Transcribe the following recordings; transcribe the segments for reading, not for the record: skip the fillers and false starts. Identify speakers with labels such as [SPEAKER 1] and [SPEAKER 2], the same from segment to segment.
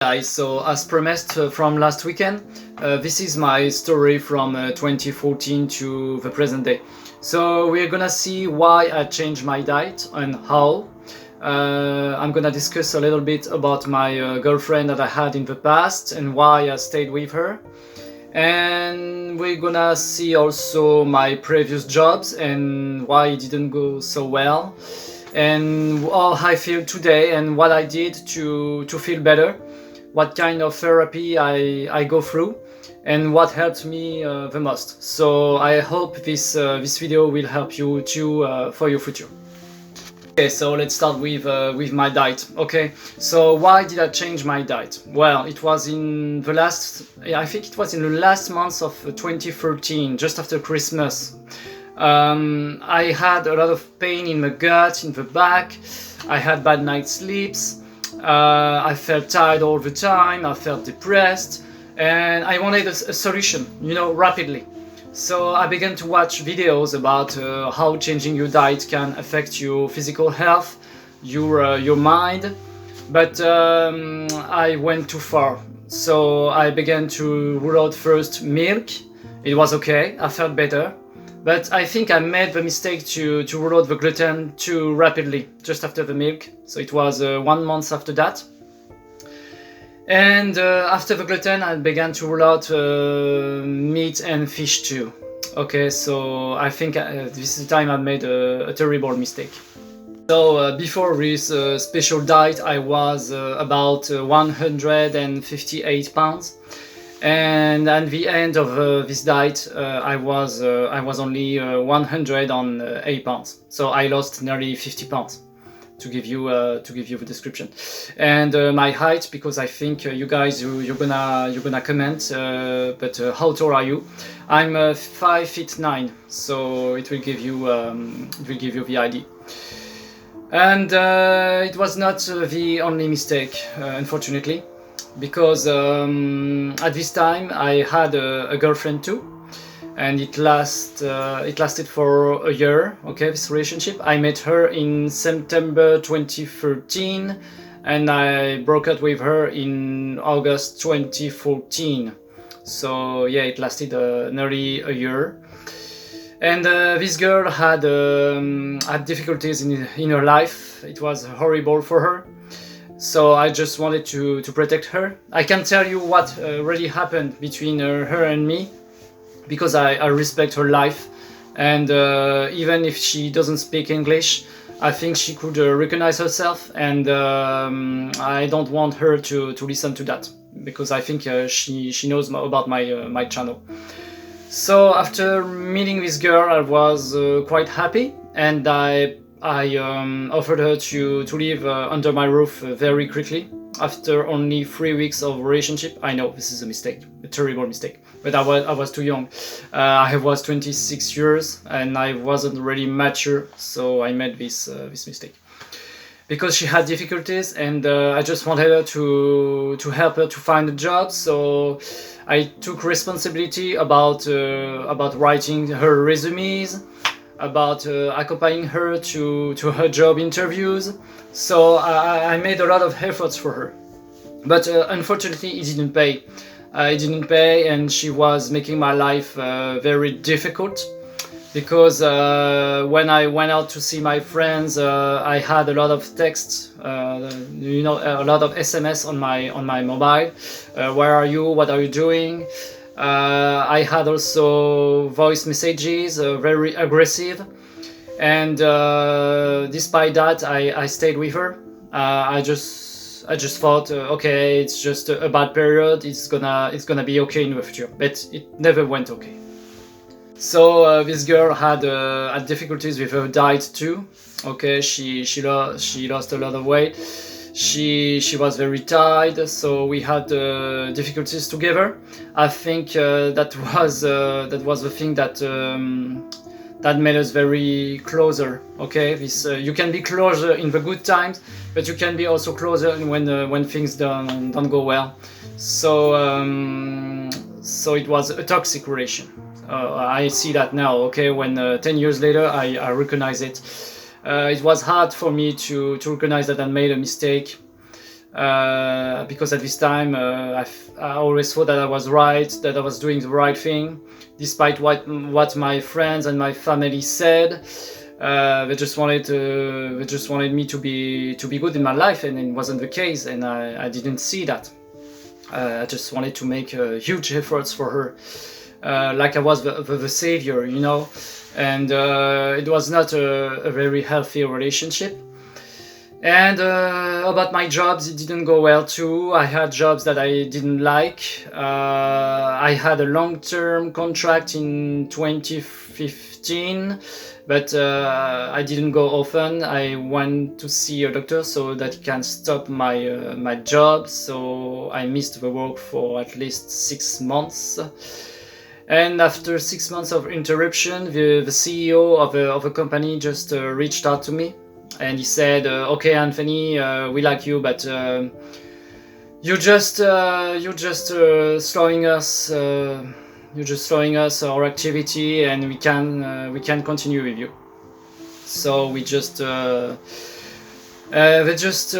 [SPEAKER 1] Guys, so as promised from last weekend, this is my story from 2014 to the present day. So we're gonna see why I changed my diet and how. I'm gonna discuss a little bit about my girlfriend that I had in the past and why I stayed with her. And we're gonna see also my previous jobs and why it didn't go so well, and how I feel today and what I did to feel better, what kind of therapy I go through, and what helped me the most. So I hope this video will help you too for your future. Okay, so let's start with my diet. Okay, so why did I change my diet? Well, it was in the last, I think it was in the last month of 2013, just after Christmas. I had a lot of pain in the gut, in the back. I had bad night sleeps. I felt tired all the time. I felt depressed, and I wanted a solution, rapidly. So I began to watch videos about how changing your diet can affect your physical health, your mind, but I went too far. So I began to rule out first milk. It was okay, I felt better, but I think I made the mistake to rule out the gluten too rapidly, just after the milk. So it was 1 month after that. And after the gluten, I began to rule out meat and fish too. Okay, so I think this is the time I made a terrible mistake. So before this special diet, I was about 158 pounds. And at the end of this diet, I was only 108 pounds. So I lost nearly 50 pounds. To give you the description, and my height, because I think you guys you're gonna comment. But how tall are you? I'm 5'9", so it will give you the idea. And it was not the only mistake, unfortunately, because at this time I had a girlfriend too. And it lasted for a year. Okay, this relationship. I met her in September 2013, and I broke up with her in August 2014. So yeah, it lasted nearly a year. And this girl had difficulties in her life. It was horrible for her. So I just wanted to protect her. I can tell you what really happened between her and me, because I respect her life, and even if she doesn't speak English, I think she could recognize herself, and I don't want her to listen to that, because I think she knows about my channel. So after meeting this girl, I was quite happy, and I offered her to live under my roof very quickly. After only 3 weeks of relationship. I know this is a mistake, a terrible mistake, but I was too young. I was 26 years and I wasn't really mature, so I made this mistake. Because she had difficulties, and I just wanted her to help her to find a job, so I took responsibility about writing her resumes, about accompanying her to her job interviews. So I made a lot of efforts for her, but unfortunately it didn't pay. And she was making my life very difficult, because when I went out to see my friends, I had a lot of texts, a lot of SMS on my mobile. Where are you? What are you doing? I had also voice messages, very aggressive, and despite that, I stayed with her. I just thought, okay, it's just a bad period. It's gonna be okay in the future, but it never went okay. So this girl had difficulties with her diet too. Okay, she lost a lot of weight. She was very tired, so we had difficulties together. I think that was the thing that made us very closer. Okay, this you can be closer in the good times, but you can be also closer when things don't go well. So it was a toxic relation. I see that now. Okay, when 10 years later I recognize it. It was hard for me to recognize that I made a mistake. because at this time I always thought that I was right, that I was doing the right thing, despite what my friends and my family said. They just wanted me to be good in my life, and it wasn't the case, and I didn't see that. I just wanted to make huge efforts for her, like I was the savior, you know, and it was not a very healthy relationship. And about my jobs, it didn't go well too. I had jobs that I didn't like. I had a long-term contract in 2015, but I didn't go often. I went to see a doctor so that he can stop my job. So I missed the work for at least 6 months. And after 6 months of interruption, the CEO of a company just reached out to me. And he said, "Okay, Anthony, we like you, but you're just slowing us. You're just slowing us our activity, and we can continue with you." So we just they just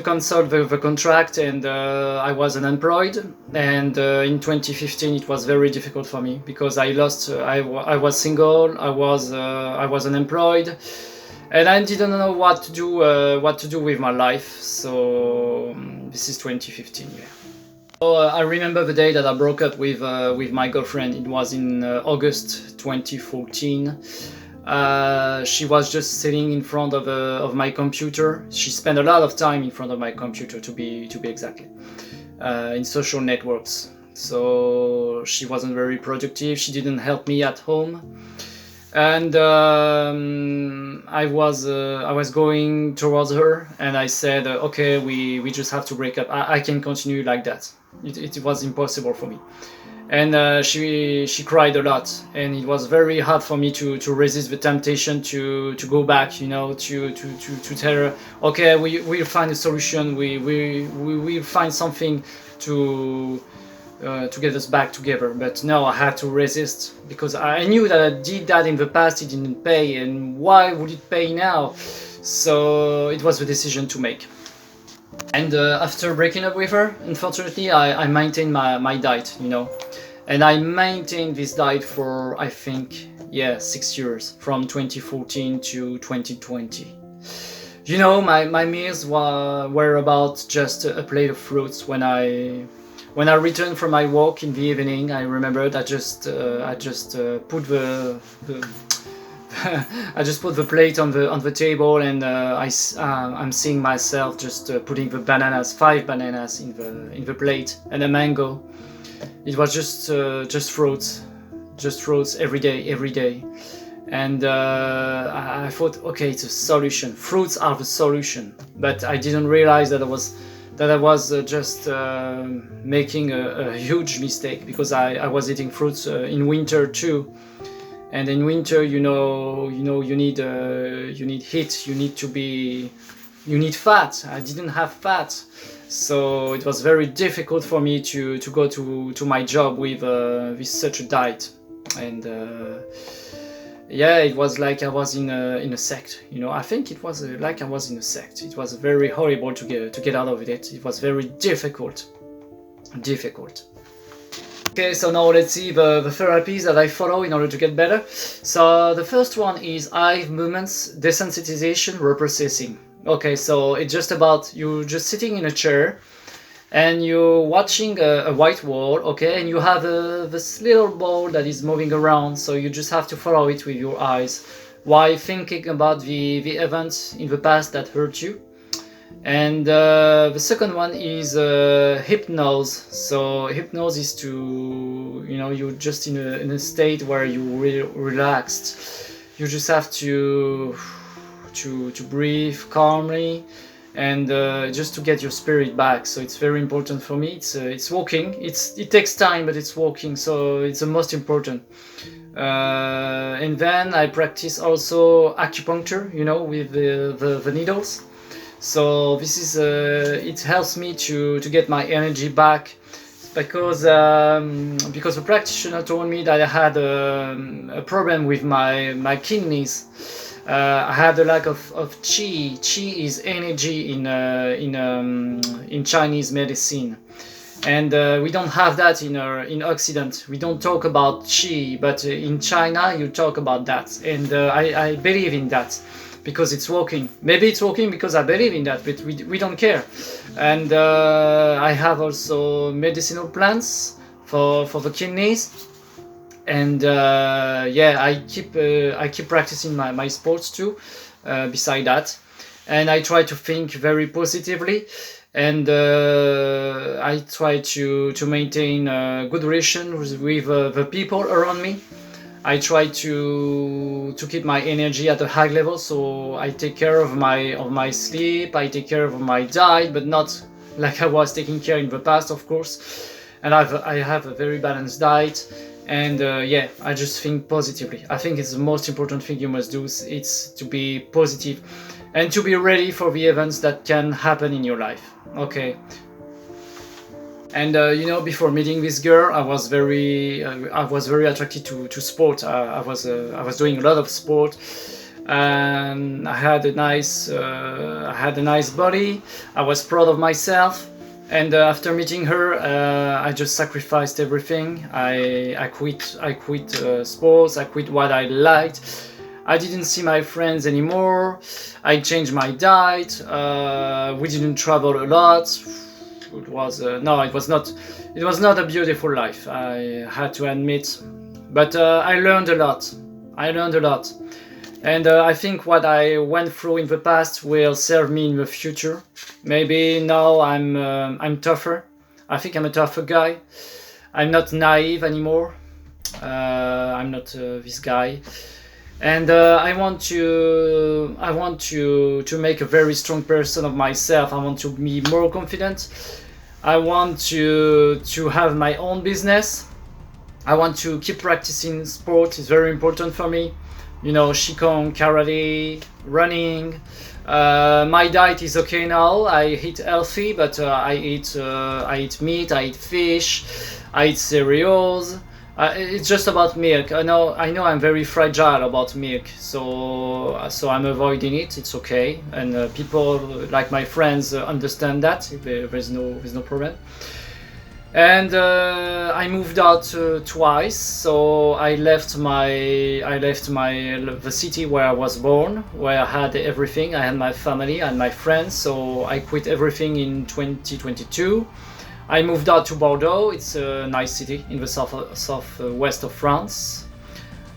[SPEAKER 1] canceled the contract, and I was unemployed. And in 2015, it was very difficult for me because I lost. I was single. I was unemployed. And I didn't know what to do with my life. So this is 2015, yeah. So I remember the day that I broke up with my girlfriend. It was in August 2014. She was just sitting in front of my computer. She spent a lot of time in front of my computer, to be exactly, in social networks. So she wasn't very productive. She didn't help me at home. And I was going towards her, and I said, "Okay, we just have to break up. I can continue like that. It was impossible for me." And she cried a lot, and it was very hard for me to resist the temptation to go back, you know, to tell her, "Okay, we'll find a solution. We'll find something to get us back together." But no, I had to resist, because I knew that I did that in the past. It didn't pay, and why would it pay now? So it was the decision to make. And after breaking up with her, unfortunately, I maintained my diet, you know, and I maintained this diet for, I think, 6 years, from 2014 to 2020. You know, my meals were about just a plate of fruits. When I returned from my walk in the evening, I remembered I just put the I just put the plate on the table, and I'm seeing myself just putting the 5 bananas in the plate, and a mango. It was just fruits every day. And I thought, okay, it's a solution. Fruits are the solution. But I didn't realize that I was just making a huge mistake, because I was eating fruits in winter too. And in winter, you need heat. You need fat. I didn't have fat, so it was very difficult for me to go to my job with such a diet. And it was like I was in a sect. You know, I think it was like I was in a sect. It was very horrible to get out of it. It was very difficult. Okay, so now let's see the therapies that I follow in order to get better. So the first one is eye movements, desensitization, reprocessing. Okay, so it's just about you just sitting in a chair, and you're watching a white wall, okay, and you have this little ball that is moving around, so you just have to follow it with your eyes while thinking about the events in the past that hurt you. And the second one is hypnose. So hypnose is to, you're just in a state where you're relaxed. You just have to breathe calmly, and just to get your spirit back. So it's very important for me. It's walking. It takes time, but it's walking. So it's the most important. And then I practice also acupuncture, with the needles. So this is it helps me to get my energy back, because the practitioner told me that I had a problem with my kidneys. I had a lack of qi. Qi is energy in Chinese medicine, and we don't have that in Occident. We don't talk about qi, but in China you talk about that, and I believe in that because it's working. Maybe it's working because I believe in that, but we don't care. And I have also medicinal plants for the kidneys. And yeah, I keep practicing my sports too, beside that, and I try to think very positively, and I try to maintain a good relation with the people around me. I try to keep my energy at a high level, so I take care of my sleep, I take care of my diet, but not like I was taking care in the past, of course. And I have a very balanced diet, and yeah, I just think positively. I think it's the most important thing you must do. It's to be positive and to be ready for the events that can happen in your life. Okay. And you know, before meeting this girl, I was very attracted to sport. I was doing a lot of sport, and I had a nice body. I was proud of myself. And after meeting her, I just sacrificed everything. I quit sports. I quit what I liked. I didn't see my friends anymore. I changed my diet. We didn't travel a lot. It was no, it was not. It was not a beautiful life, I had to admit. But I learned a lot. And I think what I went through in the past will serve me in the future. Maybe now I'm tougher. I think I'm a tougher guy. I'm not naive anymore. I'm not this guy. And I want to make a very strong person of myself. I want to be more confident. I want to have my own business. I want to keep practicing sport. It's very important for me. You know, Qigong, karate, running. My diet is okay now. I eat healthy, but I eat meat, I eat fish, I eat cereals. It's just about milk. I know I'm very fragile about milk, so I'm avoiding it. It's okay, and people like my friends understand that. There's no problem. And I moved out twice, so I left the city where I was born, where I had everything. I had my family and my friends, so I quit everything in 2022. I moved out to Bordeaux. It's a nice city in the southwest of France.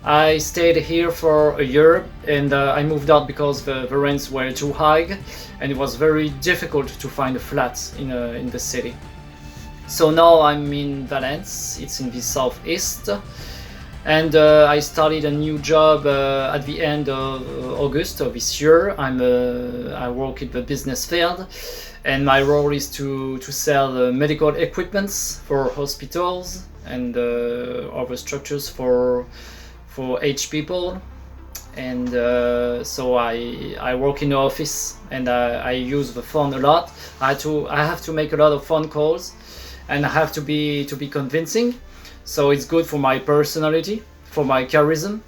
[SPEAKER 1] I stayed here for a year, and I moved out because the rents were too high, and it was very difficult to find a flat in the city. So now I'm in Valence. It's in the southeast, and I started a new job at the end of August of this year. I work in the business field. And my role is to sell medical equipments for hospitals and other structures for aged people. And so I work in the office, and I use the phone a lot. I have to make a lot of phone calls, and I have to be convincing. So it's good for my personality, for my charisma.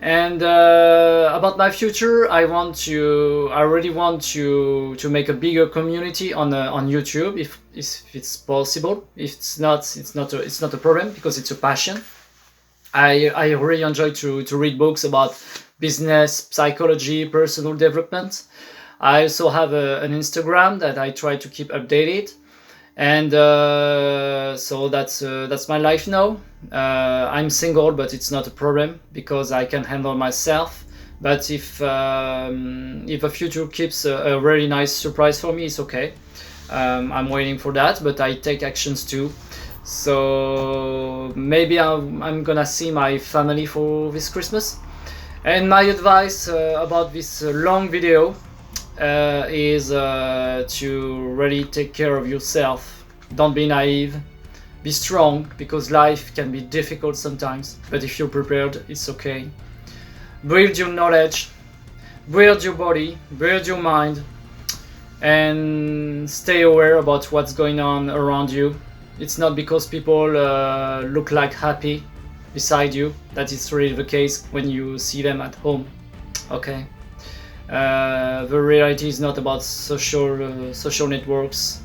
[SPEAKER 1] And about my future, I really want to make a bigger community on YouTube if it's possible. If it's not a problem, because it's a passion. I really enjoy to read books about business, psychology, personal development. I also have an Instagram that I try to keep updated. And so that's my life now. I'm single, but it's not a problem because I can handle myself. But if the future keeps a really nice surprise for me, it's okay. I'm waiting for that, but I take actions too. So maybe I'm gonna see my family for this Christmas. And my advice about this long video is to really take care of yourself. Don't be naive. Be strong, because life can be difficult sometimes, but if you're prepared, it's okay. Build your knowledge, build your body, build your mind, and stay aware about what's going on around you. It's not because people look like happy beside you that it's really the case when you see them at home. Okay, the reality is not about social networks.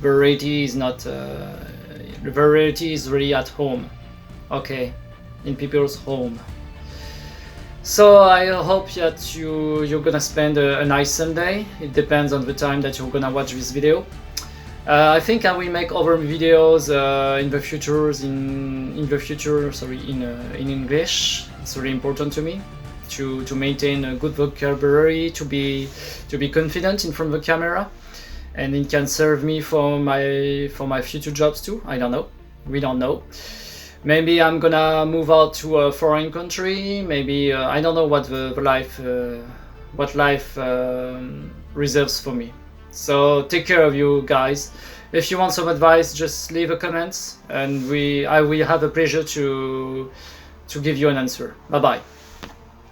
[SPEAKER 1] The reality is not. The reality is really at home. Okay, in people's home. So I hope that you're gonna spend a nice Sunday. It depends on the time that you're gonna watch this video. I think I will make other videos in the future. Sorry, in English. It's really important to me to maintain a good vocabulary, to be confident in front of the camera, and it can serve me for my future jobs too. I don't know. We don't know. Maybe I'm gonna move out to a foreign country. Maybe I don't know what life reserves for me. So take care of you guys. If you want some advice, just leave a comment, and I will have a pleasure to give you an answer. Bye bye.